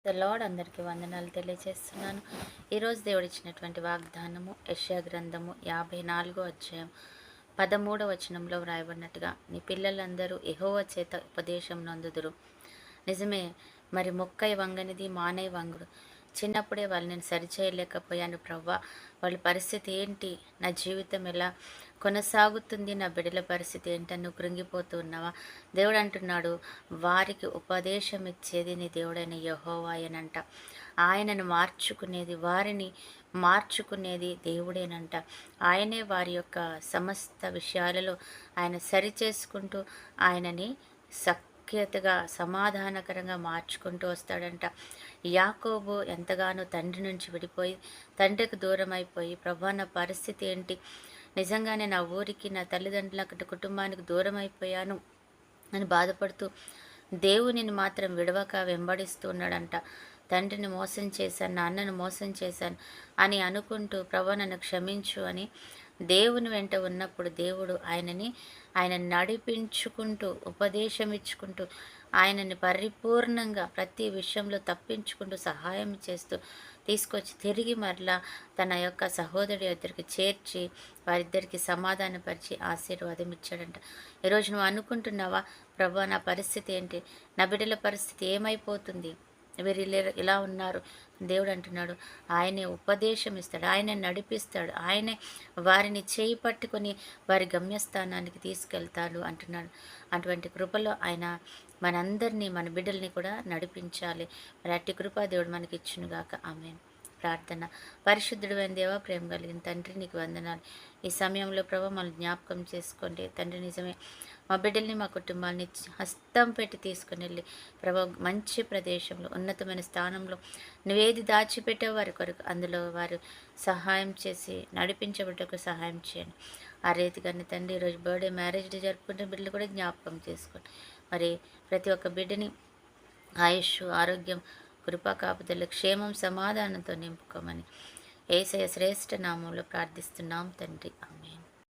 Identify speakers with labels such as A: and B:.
A: The lord అందరికీ వందనాలు తెలియజేస్తున్నాను. ఈరోజు దేవుడు ఇచ్చినటువంటి వాగ్దానము యెషయా గ్రంథము 54 అధ్యాయం 13 వచనంలో వ్రాయబడినట్టుగా, నీ పిల్లలందరూ యెహోవా చేత ఉపదేశం నందుదురు. నిజమే. మరి మొక్కై వంగనిది మానై వంగుడు. చిన్నప్పుడే వాళ్ళు నేను సరిచేయలేకపోయాను ప్రవ్వా, వాళ్ళ పరిస్థితి ఏంటి, నా జీవితం ఎలా కొనసాగుతుంది, నా బిడ్డల పరిస్థితి ఏంటని నువ్వు కృంగిపోతూ ఉన్నావా? దేవుడు అంటున్నాడు, వారికి ఉపదేశం ఇచ్చేది నీ దేవుడైన యెహోవాయేనంట. ఆయనను మార్చుకునేది, వారిని మార్చుకునేది దేవుడేనంట. ఆయనే వారి యొక్క సమస్త విషయాలలో ఆయన సరిచేసుకుంటూ ఆయనని సఖ్యతగా సమాధానకరంగా మార్చుకుంటూ వస్తాడంట. యాకోబు ఎంతగానో తండ్రి నుంచి విడిపోయి, తండ్రికి దూరం అయిపోయి, ప్రభా నా పరిస్థితి ఏంటి, నిజంగానే నా ఊరికి, నా తల్లిదండ్రులకు, కుటుంబానికి దూరం అయిపోయాను అని బాధపడుతూ దేవునిని మాత్రం విడవక వెంబడిస్తూ ఉన్నాడంట. తండ్రిని మోసం చేశాను, నాన్నను మోసం చేశాను అని అనుకుంటూ ప్రభా నన్ను క్షమించు అని దేవుని వెంట ఉన్నప్పుడు దేవుడు ఆయన నడిపించుకుంటూ, ఉపదేశం ఇచ్చుకుంటూ, ఆయనని పరిపూర్ణంగా ప్రతి విషయంలో తప్పించుకుంటూ, సహాయం చేస్తూ తీసుకొచ్చి తిరిగి మరలా తన యొక్క సహోదరుడి దగ్గరికి చేర్చి వారిద్దరికి సమాధానపరిచి ఆశీర్వాదం ఇచ్చాడంట. ఈరోజు నువ్వు అనుకుంటున్నావా, ప్రభా నా పరిస్థితి ఏంటి, నా బిడ్డల పరిస్థితి ఏమైపోతుంది, వీరు ఇలా ఉన్నారు. దేవుడు అంటున్నాడు, ఆయనే ఉపదేశం ఇస్తాడు, ఆయనే నడిపిస్తాడు, ఆయనే వారిని చేయి పట్టుకొని వారి గమ్యస్థానానికి తీసుకెళ్తాడు అంటున్నాడు. అటువంటి కృపలో ఆయన మనందరినీ, మన బిడ్డల్ని కూడా నడిపించాలి. మరి అట్టి కృప దేవుడు మనకి ఇచ్చునుగాక. ఆమేన్. ప్రార్థన. పరిశుద్ధుడు అయిన దేవా, ప్రేమ కలిగిన తండ్రి, నీకు వందనాలు. ఈ సమయంలో ప్రభు మనం జ్ఞాపకం చేసుకోండి తండ్రి. నిజమే, మా బిడ్డల్ని, మా కుటుంబాన్ని హస్తం పెట్టి తీసుకుని వెళ్ళి ప్రభు మంచి ప్రదేశంలో, ఉన్నతమైన స్థానంలో నువ్వేది దాచిపెట్టే వారి కొరకు అందులో వారు సహాయం చేసి నడిపించబడ్డకు సహాయం చేయండి. ఆ రీతిగానే తండ్రి, ఈరోజు బర్త్డే, మ్యారేజ్ డే జరుపుకుంటే బిడ్డలు కూడా జ్ఞాపకం చేసుకోండి. మరి ప్రతి ఒక్క బిడ్డని ఆయుష్, ఆరోగ్యం, కృపా కాపుదల, క్షేమం, సమాధానంతో నింపుకోమని యేసయ్య శ్రేష్ఠ నామంలో ప్రార్థిస్తున్నాం తండ్రి. ఆమేన్.